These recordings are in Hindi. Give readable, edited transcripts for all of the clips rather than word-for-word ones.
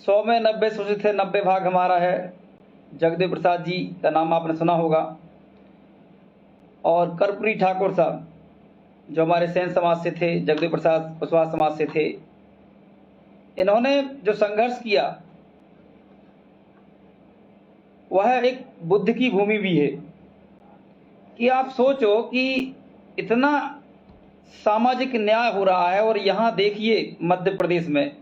100 में 90 सोचे थे, 90 भाग हमारा है। जगदेव प्रसाद जी का नाम आपने सुना होगा। और कर्पूरी ठाकुर साहब जो हमारे सेन समाज से थे, जगदेव प्रसाद कुशवाहा समाज से थे। इन्होंने जो संघर्ष किया वह एक बुद्ध की भूमि भी है कि आप सोचो कि इतना सामाजिक न्याय हो रहा है और यहाँ देखिए मध्य प्रदेश में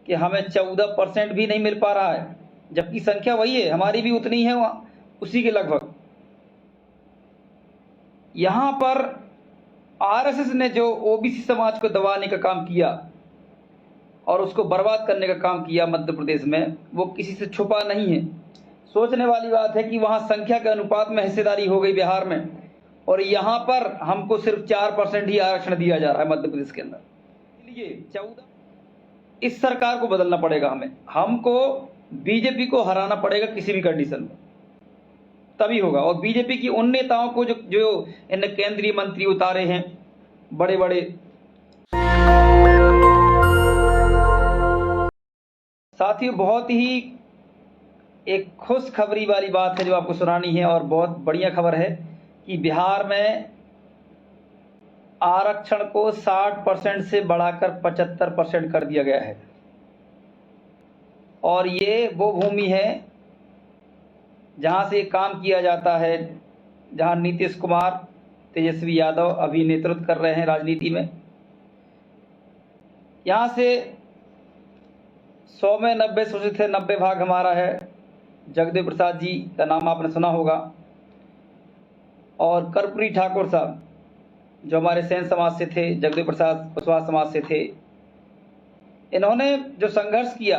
कि हमें 14% भी नहीं मिल पा रहा है, जबकि संख्या वही है, हमारी भी उतनी है, वहाँ उसी के लगभग। यहाँ पर आरएसएस ने जो ओबीसी समाज को दबाने का काम किया और उसको बर्बाद करने का काम किया मध्य प्रदेश में, वो किसी से छुपा नहीं है। सोचने वाली बात है कि वहाँ संख्या के अनुपात में हिस्सेदारी हो गई बिहार में, और यहाँ पर हमको सिर्फ 4% ही आरक्षण दिया जा रहा है मध्य प्रदेश के अंदर। इसलिए 14 इस सरकार को बदलना पड़ेगा, हमको बीजेपी को हराना पड़ेगा किसी भी कंडीशन में, तभी होगा। और बीजेपी की उन नेताओं को जो इन केंद्रीय मंत्री उतारे हैं बड़े बड़े, साथियों बहुत ही एक खुशखबरी वाली बात है जो आपको सुनानी है, और बहुत बढ़िया खबर है कि बिहार में आरक्षण को 60% से बढ़ाकर 75% कर दिया गया है। और ये वो भूमि है जहां से काम किया जाता है, जहां नीतीश कुमार, तेजस्वी यादव अभी नेतृत्व कर रहे हैं राजनीति में। यहां से 100 में 90 सोचे थे, 90 भाग हमारा है। जगदेव प्रसाद जी का नाम आपने सुना होगा। और कर्पूरी ठाकुर साहब जो हमारे सेन समाज से थे, जगदेव प्रसाद कुशवाहा समाज से थे। इन्होंने जो संघर्ष किया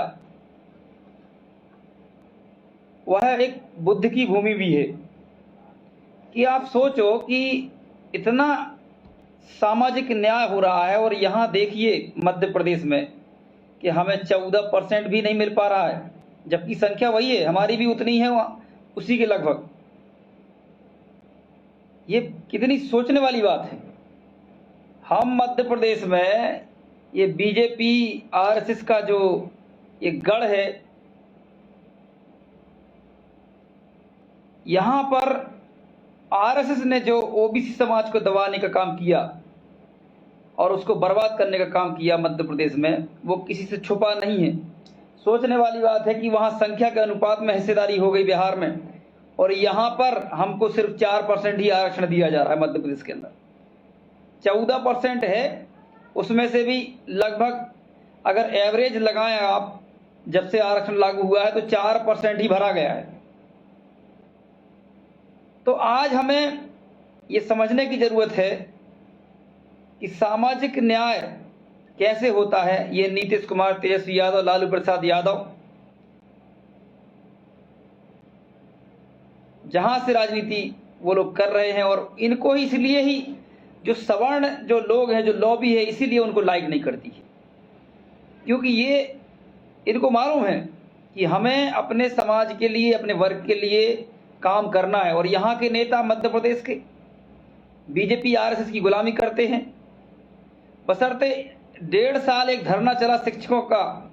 वह एक बुद्ध की भूमि भी है कि आप सोचो कि इतना सामाजिक न्याय हो रहा है और यहाँ देखिए मध्य प्रदेश में कि हमें 14% भी नहीं मिल पा रहा है, जबकि संख्या वही है, हमारी भी उतनी है, वहाँ उसी के लगभग। ये कितनी सोचने वाली बात है। हम मध्य प्रदेश में ये बीजेपी आरएसएस का जो ये गढ़ है, यहाँ पर आरएसएस ने जो ओबीसी समाज को दबाने का काम किया और उसको बर्बाद करने का काम किया मध्य प्रदेश में, वो किसी से छुपा नहीं है। सोचने वाली बात है कि वहाँ संख्या के अनुपात में हिस्सेदारी हो गई बिहार में, और यहाँ पर हमको सिर्फ 4% ही आरक्षण दिया जा रहा है मध्य प्रदेश के अंदर। 14% है, उसमें से भी लगभग अगर एवरेज लगाएं आप, जब से आरक्षण लागू हुआ है तो 4% ही भरा गया है। तो आज हमें ये समझने की जरूरत है कि सामाजिक न्याय कैसे होता है। ये नीतीश कुमार, तेजस्वी यादव, लालू प्रसाद यादव जहां से राजनीति वो लोग कर रहे हैं, और इनको ही इसलिए ही जो सवर्ण जो लोग हैं, जो लॉबी है, इसीलिए उनको लाइक नहीं करती है, क्योंकि ये इनको मालूम है कि हमें अपने समाज के लिए, अपने वर्ग के लिए काम करना है। और यहाँ के नेता मध्य प्रदेश के बीजेपी आरएसएस की गुलामी करते हैं। बशर्ते 1.5 साल एक धरना चला शिक्षकों का,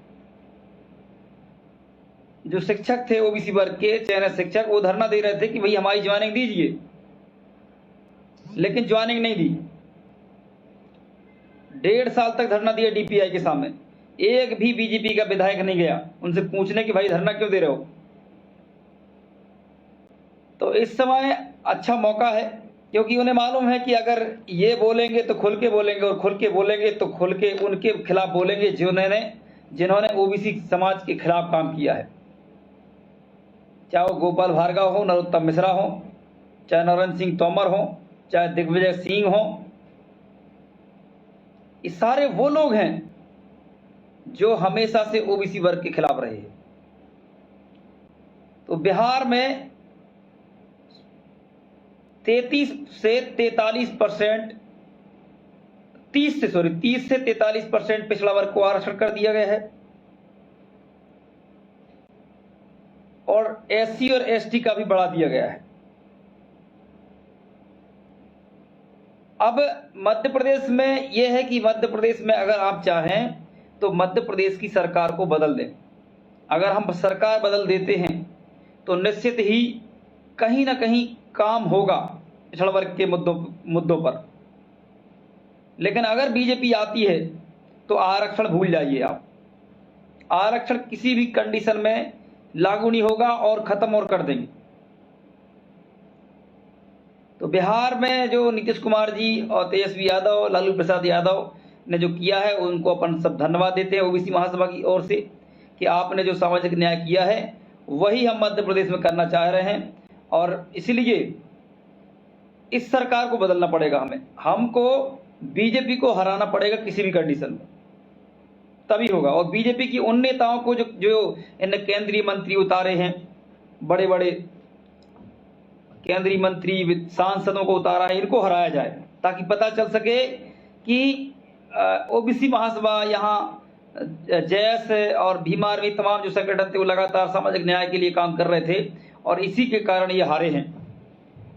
जो शिक्षक थे ओबीसी वर्ग के चयनित शिक्षक, वो धरना दे रहे थे कि भाई हमारी ज्वाइनिंग दीजिए, लेकिन ज्वाइनिंग नहीं दी। 1.5 साल तक धरना दिया डीपीआई के सामने, एक भी बीजेपी का विधायक नहीं गया उनसे पूछने कि भाई धरना क्यों दे रहे हो। तो इस समय अच्छा मौका है, क्योंकि उन्हें मालूम है कि अगर ये बोलेंगे तो खुल के बोलेंगे, और खुल के बोलेंगे तो खुल के उनके खिलाफ बोलेंगे जिन्होंने ओबीसी समाज के खिलाफ काम किया है। चाहे वो गोपाल भार्गव हो, नरोत्तम मिश्रा हो, चाहे नरेंद्र सिंह तोमर हो, चाहे दिग्विजय सिंह हो, ये सारे वो लोग हैं जो हमेशा से ओबीसी वर्ग के खिलाफ रहे हैं। तो बिहार में 33 से 43%, 30 से 43% पिछड़ा वर्ग को आरक्षण कर दिया गया है, और एससी और एसटी का भी बढ़ा दिया गया है। अब मध्य प्रदेश में यह है कि मध्य प्रदेश में अगर आप चाहें तो मध्य प्रदेश की सरकार को बदल दें। अगर हम सरकार बदल देते हैं तो निश्चित ही कहीं ना कहीं काम होगा पिछड़ा वर्ग के मुद्दों पर। लेकिन अगर बीजेपी आती है तो आरक्षण भूल जाइए आप। आरक्षण किसी भी कंडीशन में लागू नहीं होगा और खत्म और कर देंगे। तो बिहार में जो नीतीश कुमार जी और तेजस्वी यादव, लालू प्रसाद यादव ने जो किया है, उनको अपन सब धन्यवाद देते हैं ओबीसी महासभा की ओर से कि आपने जो सामाजिक न्याय किया है वही हम मध्य प्रदेश में करना चाह रहे हैं। और इसलिए इस सरकार को बदलना पड़ेगा, हमको बीजेपी को हराना पड़ेगा किसी भी कंडीशन में, तभी होगा। और बीजेपी की उन नेताओं को जो इन केंद्रीय मंत्री उतारे हैं, बड़े बड़े केंद्रीय मंत्री सांसदों को उतारा है, इनको हराया जाए ताकि पता चल सके कि ओबीसी महासभा यहाँ जैस और भीम आर्मी तमाम जो संगठन थे वो लगातार सामाजिक न्याय के लिए काम कर रहे थे और इसी के कारण ये हारे हैं।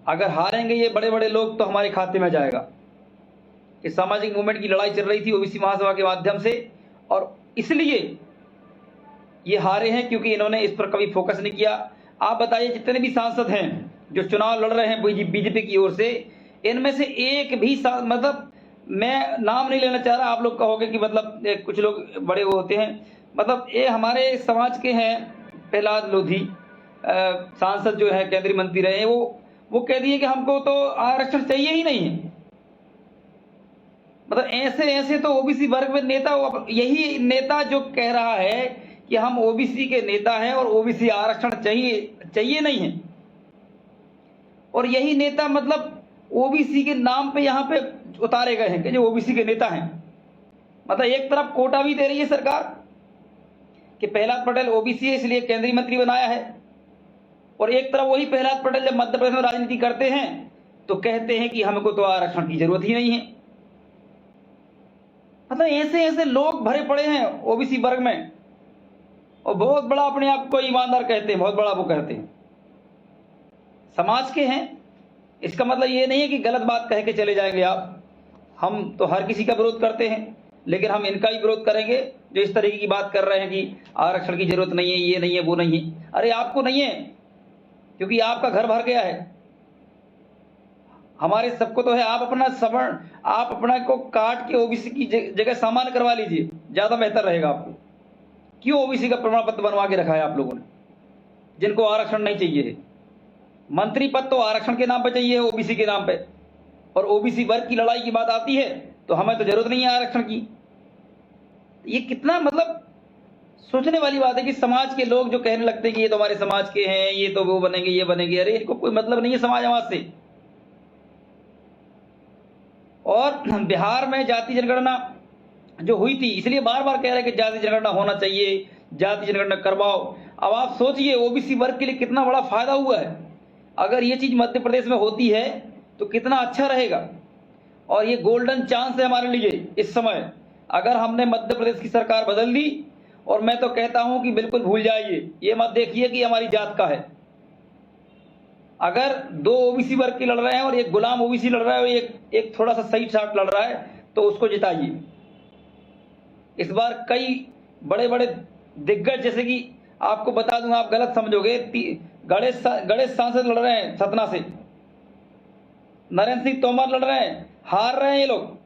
अगर हारेंगे ये बड़े बड़े लोग तो हमारे खाते में जाएगा। इस सामाजिक मूवमेंट की लड़ाई चल रही थी ओबीसी महासभा के माध्यम से और इसलिए ये हारे हैं क्योंकि इन्होंने इस पर कभी फोकस नहीं किया। आप बताइए जितने भी सांसद हैं जो चुनाव लड़ रहे हैं बीजेपी की ओर से, इनमें से एक भी मतलब मैं नाम नहीं लेना चाह रहा, आप लोग कहोगे कि मतलब कुछ लोग बड़े वो होते हैं, मतलब ये हमारे समाज के हैं प्रहलाद लोधी सांसद जो है केंद्रीय मंत्री रहे हैं, वो कह दिए कि हमको तो आरक्षण चाहिए ही नहीं है। मतलब ऐसे तो ओबीसी वर्ग में नेता, यही नेता जो कह रहा है कि हम ओबीसी के नेता हैं और ओबीसी आरक्षण चाहिए नहीं है, और यही नेता मतलब ओबीसी के नाम पे यहाँ पे उतारे गए हैं कि जो ओबीसी के नेता हैं। मतलब एक तरफ कोटा भी दे रही है सरकार कि प्रहलाद पटेल ओबीसी है इसलिए केंद्रीय मंत्री बनाया है, और एक तरफ वही प्रहलाद पटेल जब मध्य प्रदेश में राजनीति करते हैं तो कहते हैं कि हमको तो आरक्षण की जरूरत ही नहीं है। मतलब ऐसे लोग भरे पड़े हैं ओबीसी वर्ग में, और बहुत बड़ा अपने आप को ईमानदार कहते हैं, बहुत बड़ा वो कहते हैं, समाज के हैं। इसका मतलब ये नहीं है कि गलत बात कह के चले जाएंगे आप। हम तो हर किसी का विरोध करते हैं, लेकिन हम इनका ही विरोध करेंगे जो इस तरीके की बात कर रहे हैं कि आरक्षण की जरूरत नहीं है, ये नहीं है, वो नहीं है। अरे आपको नहीं है क्योंकि आपका घर भर गया है, हमारे सबको तो है। आप अपना सवर्ण, आप अपना को काट के ओबीसी की जगह सामान्य करवा लीजिए, ज्यादा बेहतर रहेगा आपको। क्यों ओबीसी का प्रमाण पत्र बनवा के रखा है आप लोगों ने, जिनको आरक्षण नहीं चाहिए है? मंत्री पद तो आरक्षण के नाम पे चाहिए है, ओबीसी के नाम पे, और ओबीसी वर्ग की लड़ाई की बात आती है तो हमें तो जरूरत नहीं है आरक्षण की। ये कितना मतलब सोचने वाली बात है कि समाज के लोग जो कहने लगते हैं कि ये तो हमारे समाज के हैं, ये तो वो बनेंगे, ये बनेंगे। अरे इनको कोई मतलब नहीं है समाज आवाज से। और बिहार में जाति जनगणना जो हुई थी, इसलिए बार बार कह रहे हैं कि जाति जनगणना होना चाहिए, जाति जनगणना करवाओ। अब आप सोचिए ओबीसी वर्ग के लिए कितना बड़ा फायदा हुआ है। अगर ये चीज मध्य प्रदेश में होती है तो कितना अच्छा रहेगा, और ये गोल्डन चांस है हमारे लिए इस समय। अगर हमने मध्य प्रदेश की सरकार बदल दी, और मैं तो कहता हूं कि बिल्कुल भूल जाइए, ये मत देखिए कि हमारी जात का है। अगर दो ओबीसी वर्ग के लड़ रहे हैं और एक गुलाम ओबीसी लड़ रहा है और एक थोड़ा सा सही साथ लड़ रहा है, तो उसको जिताइए। इस बार कई बड़े बड़े दिग्गज, जैसे कि आपको बता दूं, आप गलत समझोगे, गणेश सांसद लड़ रहे हैं सतना से, नरेंद्र सिंह तोमर लड़ रहे हैं, हार रहे हैं ये लोग।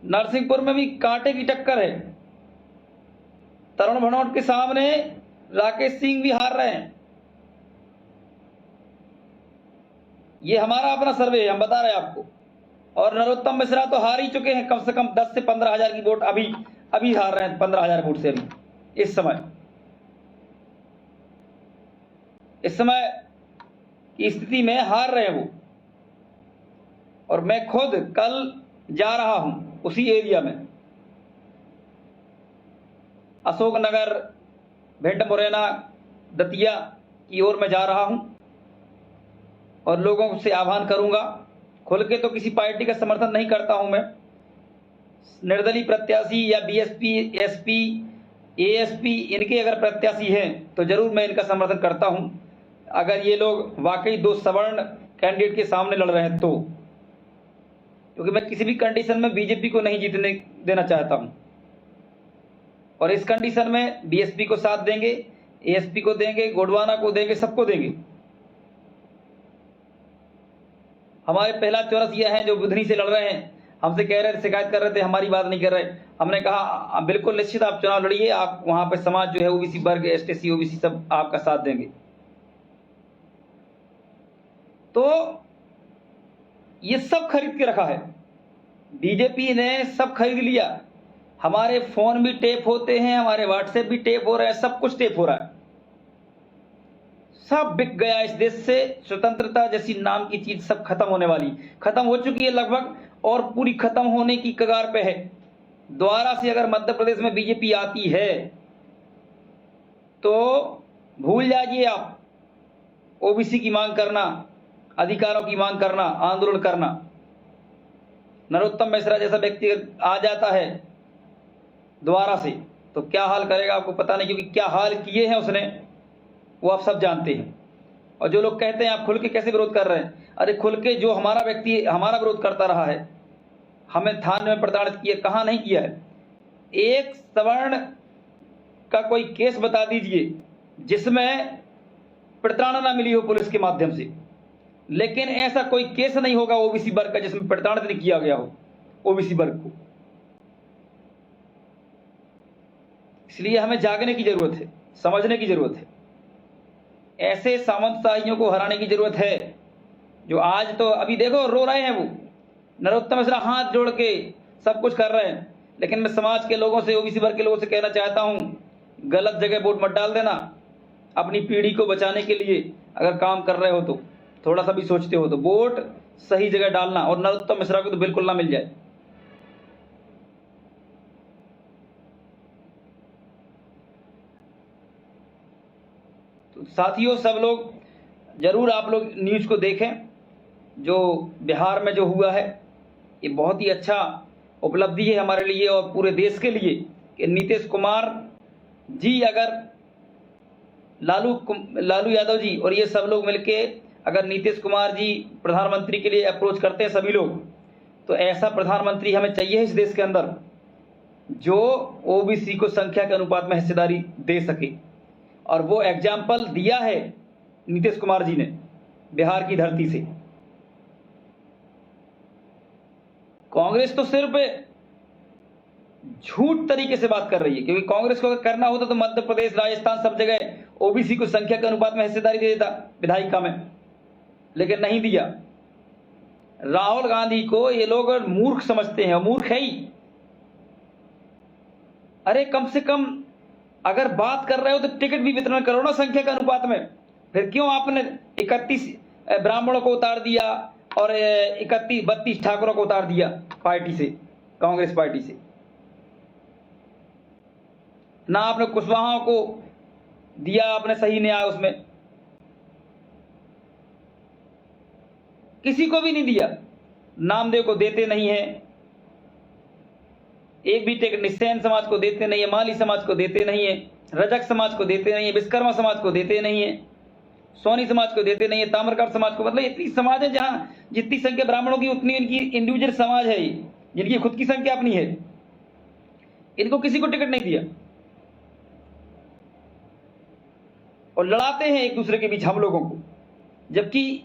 नरसिंहपुर में भी कांटे की टक्कर है, तरुण भनोट के सामने राकेश सिंह भी हार रहे हैं। ये हमारा अपना सर्वे है, हम बता रहे हैं आपको। और नरोत्तम मिश्रा तो हार ही चुके हैं, कम से कम 10 से 15 हजार की वोट अभी हार रहे हैं, 15 हजार वोट से अभी इस समय की स्थिति में हार रहे हैं वो। और मैं खुद कल जा रहा हूं उसी एरिया में, अशोकनगर, भिंड, मुरैना, दतिया की ओर मैं जा रहा हूं, और लोगों से आह्वान करूंगा। खुल के तो किसी पार्टी का समर्थन नहीं करता हूं मैं। निर्दलीय प्रत्याशी या बीएसपी, एसपी, एएसपी इनके अगर प्रत्याशी हैं तो जरूर मैं इनका समर्थन करता हूं, अगर ये लोग वाकई दो सवर्ण कैंडिडेट के सामने लड़ रहे हैं तो, क्योंकि मैं किसी भी कंडीशन में बीजेपी को नहीं जीतने देना चाहता हूं। और इस कंडीशन में डीएसपी को साथ देंगे, एएसपी को देंगे, गोडवाना को देंगे, सबको देंगे। हमारे पहला चौरस ये है जो बुधनी से लड़ रहे हैं, हमसे कह रहे थे, शिकायत कर रहे थे, हमारी बात नहीं कर रहे। हमने कहा बिल्कुल निश्चित आप चुनाव लड़िए, आप वहां पर समाज जो है ओबीसी वर्ग, एसटी, ओबीसी सब आपका साथ देंगे। तो ये सब खरीद के रखा है, बीजेपी ने सब खरीद लिया। हमारे फोन भी टेप होते हैं, हमारे व्हाट्सएप भी टेप हो रहे हैं, सब कुछ टेप हो रहा है, सब बिक गया इस देश से। स्वतंत्रता जैसी नाम की चीज सब खत्म होने वाली, खत्म हो चुकी है लगभग, और पूरी खत्म होने की कगार पे है। दोबारा से अगर मध्य प्रदेश में बीजेपी आती है तो भूल जाइए आप ओबीसी की मांग करना, अधिकारों की मांग करना, आंदोलन करना। नरोत्तम मिश्रा जैसा व्यक्ति आ जाता है दोबारा से तो क्या हाल करेगा आपको पता नहीं, क्योंकि क्या हाल किए हैं उसने वो आप सब जानते हैं। और जो लोग कहते हैं आप खुल के कैसे विरोध कर रहे हैं, अरे खुल के जो हमारा व्यक्ति हमारा विरोध करता रहा है, हमें थाने में प्रताड़ित किया, कहाँ नहीं किया है। एक सवर्ण का कोई केस बता दीजिए जिसमें प्रताड़ना मिली हो पुलिस के माध्यम से, लेकिन ऐसा कोई केस नहीं होगा ओबीसी वर्ग का जिसमें प्रताड़ित नहीं किया गया हो ओबीसी वर्ग को। इसलिए हमें जागने की जरूरत है, समझने की जरूरत है, ऐसे सामंतशाहियों को हराने की जरूरत है। जो आज तो अभी देखो रो रहे हैं, वो नरोत्तम मिश्रा हाथ जोड़ के सब कुछ कर रहे हैं, लेकिन मैं समाज के लोगों से, ओबीसी वर्ग के लोगों से कहना चाहता हूं, गलत जगह वोट मत डाल देना। अपनी पीढ़ी को बचाने के लिए अगर काम कर रहे हो तो थोड़ा सा भी सोचते हो तो वोट सही जगह डालना, और नरोत्तम मिश्रा को तो बिल्कुल ना मिल जाए। तो साथियों, सब लोग जरूर आप लोग न्यूज को देखें। जो बिहार में जो हुआ है ये बहुत ही अच्छा उपलब्धि है हमारे लिए और पूरे देश के लिए कि नीतीश कुमार जी, अगर लालू यादव जी और ये सब लोग मिलके अगर नीतीश कुमार जी प्रधानमंत्री के लिए अप्रोच करते हैं सभी लोग, तो ऐसा प्रधानमंत्री हमें चाहिए इस देश के अंदर जो ओबीसी को संख्या के अनुपात में हिस्सेदारी दे सके। और वो एग्जाम्पल दिया है नीतीश कुमार जी ने बिहार की धरती से। कांग्रेस तो सिर्फ झूठ तरीके से बात कर रही है, क्योंकि कांग्रेस को अगर करना होता तो मध्य प्रदेश, राजस्थान, सब जगह ओबीसी को संख्या के अनुपात में हिस्सेदारी दे देता विधायिका में, लेकिन नहीं दिया। राहुल गांधी को ये लोग मूर्ख समझते हैं, मूर्ख है ही। अरे कम से कम अगर बात कर रहे हो तो टिकट भी वितरण करो ना संख्या के अनुपात में। फिर क्यों आपने 31 ब्राह्मणों को उतार दिया और 32 ठाकुरों को उतार दिया पार्टी से, कांग्रेस पार्टी से? ना आपने कुशवाहा को दिया आपने सही न्याय, उसमें किसी को भी नहीं दिया। नामदेव को देते नहीं है एक भी टिकट, निस्सैन समाज को देते नहीं है, माली समाज को देते नहीं है, रजक समाज को देते नहीं है, विश्वकर्मा समाज को देते नहीं है, सोनी समाज को देते नहीं है, ताम्रकार समाज को। मतलब इतनी समाज है जहां जितनी संख्या ब्राह्मणों की उतनी इनकी इंडिविजुअल समाज है, जिनकी खुद की संख्या अपनी है, इनको किसी को टिकट नहीं दिया। और लड़ाते हैं एक दूसरे के बीच हम लोगों को, जबकि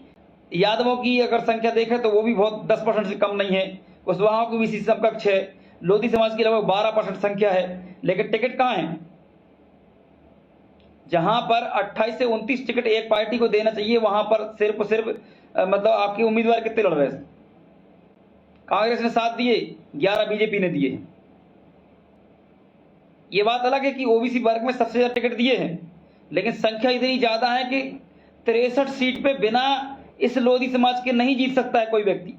यादवों की अगर संख्या देखें तो वो भी बहुत 10% से कम नहीं है, कुशवाहा की भी इसी समकक्ष है, लोधी समाज की लगभग 12% संख्या है, लेकिन टिकट कहां है? जहां पर 28 से 29 टिकट एक पार्टी को देना चाहिए, वहां पर सिर्फ मतलब आपके उम्मीदवार कितने लड़ रहे हैं? कांग्रेस ने 7 दिए, 11 बीजेपी ने दिए। ये बात अलग है कि ओबीसी वर्ग में सबसे ज्यादा टिकट दिए हैं, लेकिन संख्या इतनी ज्यादा है कि 63 सीट पे बिना इस लोधी समाज के नहीं जीत सकता है कोई व्यक्ति।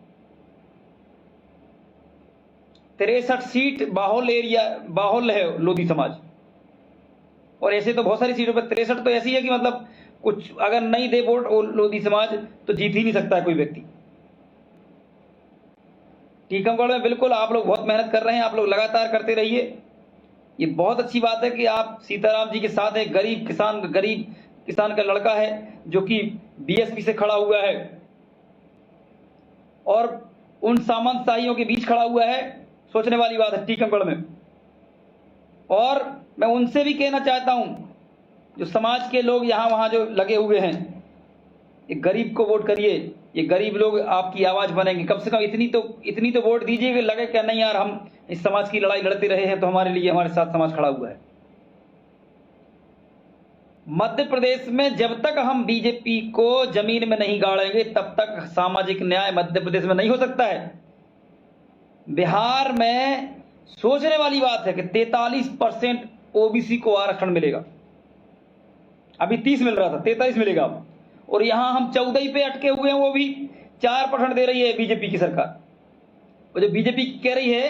63 सीट बाहुल है लोधी समाज, और ऐसे तो बहुत सारी सीटों पर 63 तो ऐसी है कि मतलब कुछ अगर नहीं दे वोट लोधी समाज तो जीत ही नहीं सकता है कोई व्यक्ति। टीकमगढ़ में बिल्कुल आप लोग बहुत मेहनत कर रहे हैं, आप लोग लगातार करते रहिए। ये बहुत अच्छी बात है कि आप सीताराम जी के साथ एक गरीब किसान का लड़का है जो कि बीएसपी से खड़ा हुआ है और उन सामंतशाहियों के बीच खड़ा हुआ है। सोचने वाली बात है टीकमगढ़ में। और मैं उनसे भी कहना चाहता हूं, जो समाज के लोग यहां वहां जो लगे हुए हैं, ये गरीब को वोट करिए, ये गरीब लोग आपकी आवाज बनेंगे। कम से कम इतनी तो वोट दीजिए कि लगे क्या नहीं यार, हम इस समाज की लड़ाई लड़ते रहे हैं तो हमारे लिए हमारे साथ समाज खड़ा हुआ है। मध्य प्रदेश में जब तक हम बीजेपी को जमीन में नहीं गाड़ेंगे तब तक सामाजिक न्याय मध्य प्रदेश में नहीं हो सकता है। बिहार में सोचने वाली बात है कि 43% ओबीसी को आरक्षण मिलेगा, अभी 30 मिल रहा था, 43 मिलेगा अब। और यहां हम 14 पे अटके हुए हैं, वो भी 4% दे रही है बीजेपी की सरकार। वो जो बीजेपी कह रही है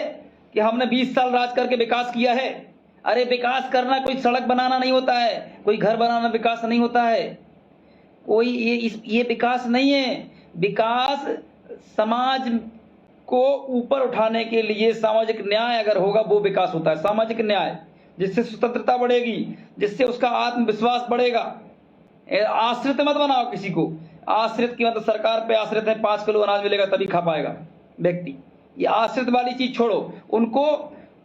कि हमने 20 साल राज करके विकास किया है, अरे विकास करना कोई सड़क बनाना नहीं होता है, कोई घर बनाना विकास नहीं होता है, कोई ये विकास नहीं है। विकास समाज को ऊपर उठाने के लिए सामाजिक न्याय अगर होगा वो विकास होता है। सामाजिक न्याय जिससे स्वतंत्रता बढ़ेगी, जिससे उसका आत्मविश्वास बढ़ेगा। आश्रित मत बनाओ किसी को, आश्रित की मतलब सरकार पे आश्रित है, 5 किलो अनाज मिलेगा तभी खा पाएगा व्यक्ति, ये आश्रित वाली चीज छोड़ो। उनको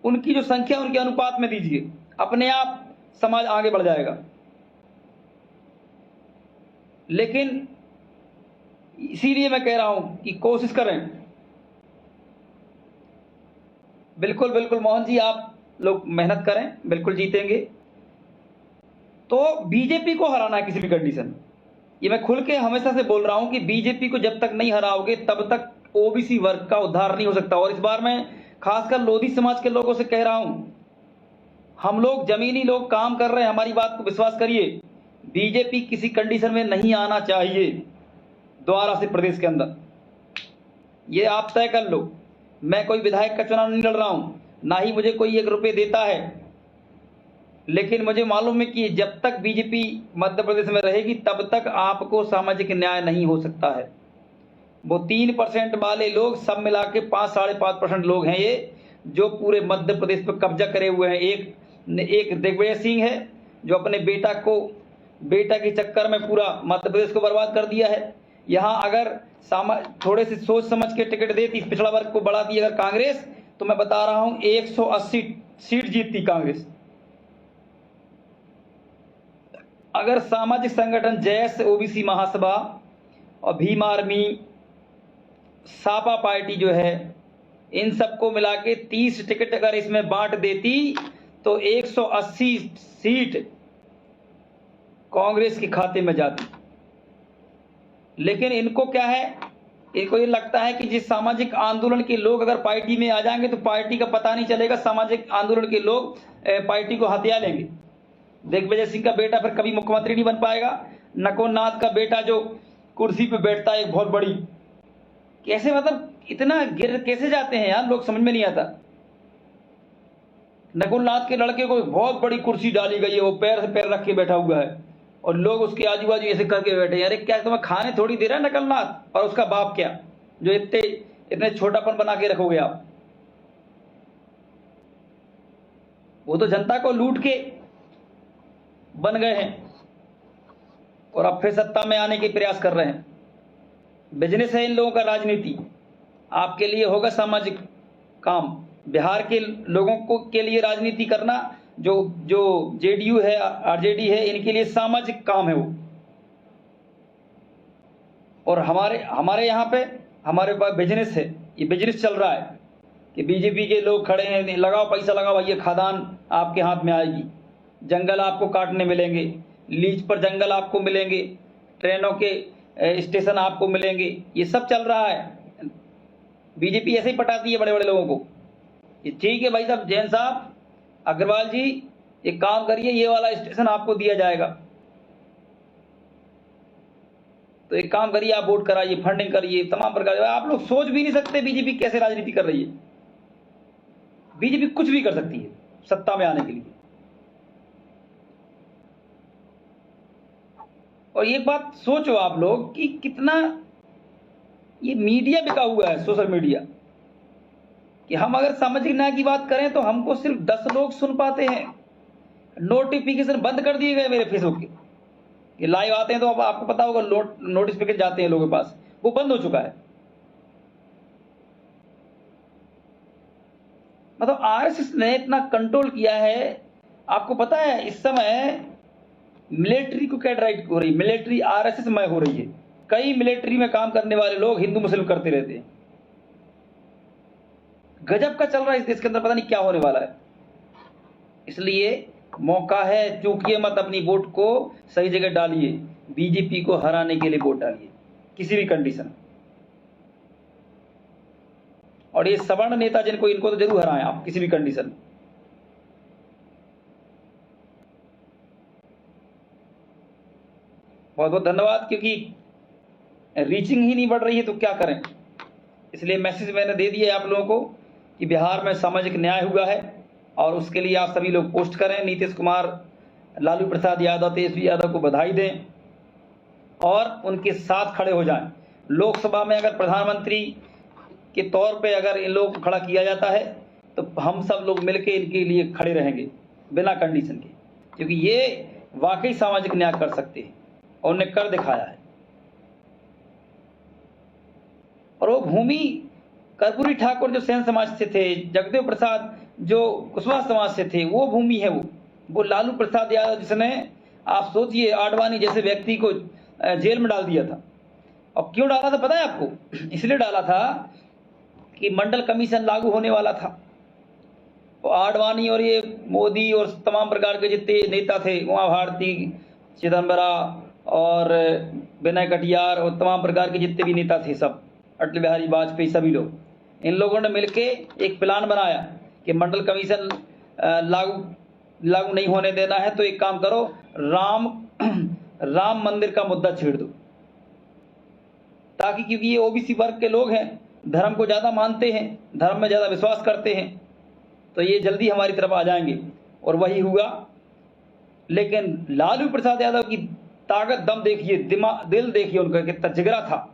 उनकी जो संख्या उनके अनुपात में दीजिए, अपने आप समाज आगे बढ़ जाएगा। लेकिन इसीलिए मैं कह रहा हूं कि कोशिश करें। बिल्कुल बिल्कुल मोहन जी, आप लोग मेहनत करें, बिल्कुल जीतेंगे। तो बीजेपी को हराना है किसी भी कंडीशन में, ये मैं खुल के हमेशा से बोल रहा हूं कि बीजेपी को जब तक नहीं हराओगे तब तक ओबीसी वर्ग का उद्धार नहीं हो सकता। और इस बार मैं खासकर लोधी समाज के लोगों से कह रहा हूं, हम लोग जमीनी लोग काम कर रहे हैं, हमारी बात को विश्वास करिए। बीजेपी किसी कंडीशन में नहीं आना चाहिए दोबारा से प्रदेश के अंदर, ये आप तय कर लो। मैं कोई विधायक का चुनाव नहीं लड़ रहा हूं, ना ही मुझे कोई 1 रुपये देता है, लेकिन मुझे मालूम है कि जब तक बीजेपी मध्य प्रदेश में रहेगी तब तक आपको सामाजिक न्याय नहीं हो सकता है। वो 3% वाले लोग सब मिला के 5-5.5% लोग हैं ये, जो पूरे मध्य प्रदेश पर कब्जा करे हुए हैं। एक दिग्विजय सिंह है जो अपने बेटा के चक्कर में पूरा मध्य प्रदेश को बर्बाद कर दिया है। यहाँ अगर थोड़े से सोच समझ के टिकट देती, पिछड़ा वर्ग को बढ़ाती अगर कांग्रेस, तो मैं बता रहा हूं 180 सीट जीतती कांग्रेस। अगर सामाजिक संगठन जैसे ओबीसी महासभा और भीम आर्मी, सापा पार्टी जो है, इन सबको मिला के 30 टिकट अगर इसमें बांट देती तो 180 सीट कांग्रेस के खाते में जाती। लेकिन इनको क्या है, इनको ये लगता है कि जिस सामाजिक आंदोलन के लोग अगर पार्टी में आ जाएंगे तो पार्टी का पता नहीं चलेगा, सामाजिक आंदोलन के लोग पार्टी को हथिया लेंगे। दिग्विजय सिंह का बेटा फिर कभी मुख्यमंत्री नहीं बन पाएगा। नकोल नाथ का बेटा जो कुर्सी पे बैठता है एक बहुत बड़ी, कैसे मतलब इतना गिर कैसे जाते हैं यार, लोग समझ में नहीं आता। नकुल नाथ के लड़के को बहुत बड़ी कुर्सी डाली गई है, वो पैर से पैर रख के बैठा हुआ है और लोग उसके आजू बाजू ऐसे करके बैठे। अरे क्या तुम्हें खाने थोड़ी दे रहा है नकुल नाथ, और उसका बाप क्या, जो इतने छोटापन बना के रखोगे आप। वो तो जनता को लूट के बन गए हैं और अब फिर सत्ता में आने के प्रयास कर रहे हैं। बिजनेस है इन लोगों का, राजनीति। आपके लिए होगा सामाजिक काम, बिहार के लोगों को के लिए राजनीति करना, जो जेडीयू है, आरजेडी है, इनके लिए सामाजिक काम है वो। और हमारे यहाँ पे हमारे पास बिजनेस है, ये बिजनेस चल रहा है कि बीजेपी के लोग खड़े हैं, लगाओ पैसा लगाओ, ये खदान आपके हाथ में आएगी, जंगल आपको काटने मिलेंगे, लीज पर जंगल आपको मिलेंगे, ट्रेनों के स्टेशन आपको मिलेंगे, ये सब चल रहा है। बीजेपी ऐसे ही पटाती है बड़े बड़े लोगों को। ये ठीक है भाई साहब, जैन साहब, अग्रवाल जी, एक काम करिए, ये वाला स्टेशन आपको दिया जाएगा, तो एक काम करिए, आप वोट कराइए, फंडिंग करिए, तमाम प्रकार। आप लोग सोच भी नहीं सकते बीजेपी कैसे राजनीति कर रही है। बीजेपी कुछ भी कर सकती है सत्ता में आने के लिए। और एक बात सोचो आप लोग कि कितना ये मीडिया बिका हुआ है, सोशल मीडिया, कि हम अगर सामाजिक न्याय की बात करें तो हमको सिर्फ 10 लोग सुन पाते हैं। नोटिफिकेशन बंद कर दिए गए मेरे फेसबुक के, कि लाइव आते हैं तो अब आपको पता होगा नोटिफिकेशन जाते हैं लोगों के पास, वो बंद हो चुका है। मतलब आरएसएस ने इतना कंट्रोल किया है आपको पता है इस समय मिलिट्री को क्या ड्राइव हो रही है? मिलिट्री आरएसएस में हो रही है। कई मिलिट्री में काम करने वाले लोग हिंदू मुस्लिम करते रहते हैं। गजब का चल रहा है इस देश के अंदर, पता नहीं क्या होने वाला है। इसलिए मौका है, चूकिए मत, अपनी वोट को सही जगह डालिए। बीजेपी को हराने के लिए वोट डालिए किसी भी कंडीशन। और ये सवर्ण नेता जिनको, इनको तो जरूर हराएं आप किसी भी कंडीशन। बहुत बहुत धन्यवाद, क्योंकि रीचिंग ही नहीं बढ़ रही है तो क्या करें। इसलिए मैसेज मैंने दे दिया आप लोगों को कि बिहार में सामाजिक न्याय हुआ है और उसके लिए आप सभी लोग पोस्ट करें। नीतीश कुमार, लालू प्रसाद यादव, तेजस्वी यादव को बधाई दें और उनके साथ खड़े हो जाएं। लोकसभा में अगर प्रधानमंत्री के तौर पे अगर इन लोगों को खड़ा किया जाता है तो हम सब लोग मिलकर इनके लिए खड़े रहेंगे बिना कंडीशन के, क्योंकि ये वाकई सामाजिक न्याय कर सकते हैं और उन्हें कर दिखाया है। और वो भूमि कर्पूरी ठाकुर जो सेन समाज से थे, जगदेव प्रसाद जो कुशवाहा समाज से थे, वो भूमि है वो लालू प्रसाद यादव जिसने, आप सोचिए, आडवाणी जैसे व्यक्ति को जेल में डाल दिया था। और क्यों डाला था पता है आपको? इसलिए डाला था कि मंडल कमीशन लागू होने वाला था। तो आडवाणी और ये मोदी और तमाम प्रकार के जितने नेता थे, उमा भारती, चिदम्बरम और विनय कटियार और तमाम प्रकार के जितने भी नेता थे, सब, अटल बिहारी वाजपेयी, सभी लोग, इन लोगों ने मिलके एक प्लान बनाया कि मंडल कमीशन लागू नहीं होने देना है, तो एक काम करो, राम मंदिर का मुद्दा छेड़ दो, ताकि, क्योंकि ये ओबीसी वर्ग के लोग हैं, धर्म को ज्यादा मानते हैं, धर्म में ज्यादा विश्वास करते हैं, तो ये जल्दी हमारी तरफ आ जाएंगे। और वही हुआ। लेकिन लालू प्रसाद यादव की ताकत, दम देखिए, दिल देखिए उनका कितना जिगरा था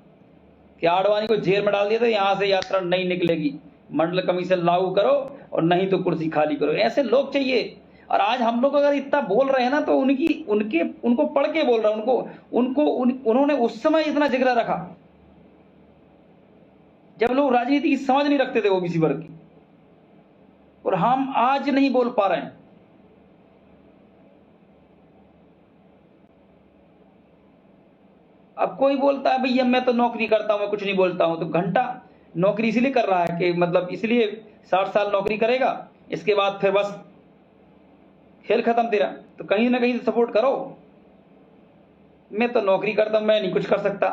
कि आडवाणी को जेल में डाल दिया था, यहां से यात्रा नहीं निकलेगी, मंडल कमीशन लागू करो और नहीं तो कुर्सी खाली करो। ऐसे लोग चाहिए। और आज हम लोग अगर इतना बोल रहे हैं ना, तो उनको पढ़ के बोल रहा हूं, उन्होंने उस समय इतना जिगरा रखा जब लोग राजनीति की समझ नहीं रखते थे ओबीसी वर्ग की, और हम आज नहीं बोल पा रहे हैं। अब कोई बोलता है भैया मैं तो नौकरी करता हूं, मैं कुछ नहीं बोलता हूं, तो घंटा नौकरी इसलिए कर रहा है कि मतलब इसलिए 60 साल नौकरी करेगा, इसके बाद फिर बस खेल खत्म तेरा। तो कहीं ना कहीं तो सपोर्ट करो। मैं तो नौकरी करता हूं, मैं नहीं कुछ कर सकता,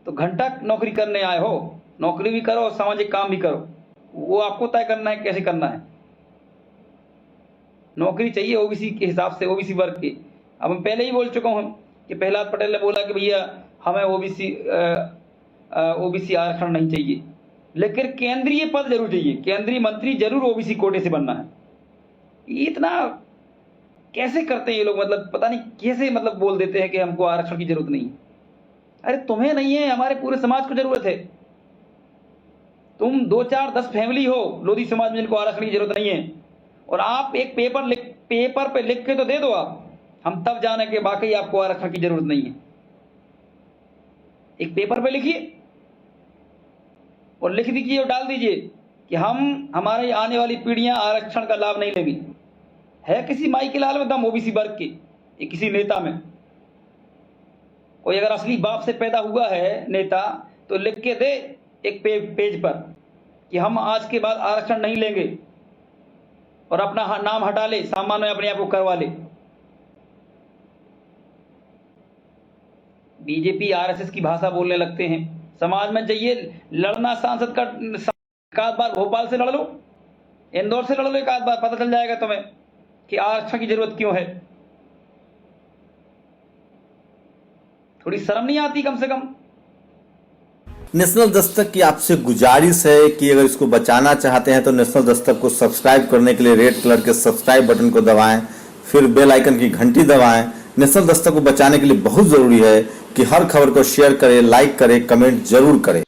तो घंटा नौकरी करने आए हो, नौकरी भी करो और सामाजिक काम भी करो। वो आपको तय करना है कैसे करना है। नौकरी चाहिए ओबीसी के हिसाब से, ओबीसी वर्ग की। अब मैं पहले ही बोल चुका हूं कि प्रहलाद पटेल ने बोला कि भैया हमें ओबीसी आरक्षण नहीं चाहिए, लेकिन केंद्रीय पद जरूर चाहिए, केंद्रीय मंत्री जरूर ओबीसी कोटे से बनना है। इतना कैसे करते हैं ये लोग? मतलब पता नहीं कैसे मतलब बोल देते हैं कि हमको आरक्षण की जरूरत नहीं। अरे तुम्हें नहीं है, हमारे पूरे समाज को जरूरत है। तुम 2, 4, 10 फैमिली हो लोधी समाज में जिनको आरक्षण की जरूरत नहीं है, और आप एक पेपर पे लिख के तो दे दो आप, हम तब जाने के वाकई आपको आरक्षण की जरूरत नहीं है। एक पेपर पे लिखिए और लिख दीजिए और डाल दीजिए कि हमारी आने वाली पीढ़ियां आरक्षण का लाभ नहीं लेंगी। है किसी माई के लाल में दम ओबीसी वर्ग के, किसी नेता में? कोई अगर असली बाप से पैदा हुआ है नेता, तो लिख के दे एक पेज पर कि हम आज के बाद आरक्षण नहीं लेंगे, और अपना नाम हटा ले, सामान्य अपने आप को करवा ले। बीजेपी आरएसएस की भाषा बोलने लगते हैं। समाज में चाहिए लड़ना, सांसद का एक आध बार भोपाल से लड़ लो, इंदौर से लड़ लो एक आध बार, पता चल जाएगा तुम्हें कि आरक्षण की जरूरत क्यों है। थोड़ी शर्म नहीं आती कम से कम? नेशनल दस्तक की आपसे गुजारिश है कि अगर इसको बचाना चाहते हैं तो नेशनल दस्तक को सब्सक्राइब करने के लिए रेड कलर के सब्सक्राइब बटन को दबाएं, फिर बेल आइकन की घंटी दबाएं। नेशनल दस्तक को बचाने के लिए बहुत जरूरी है कि हर खबर को शेयर करें, लाइक करें, कमेंट जरूर करें।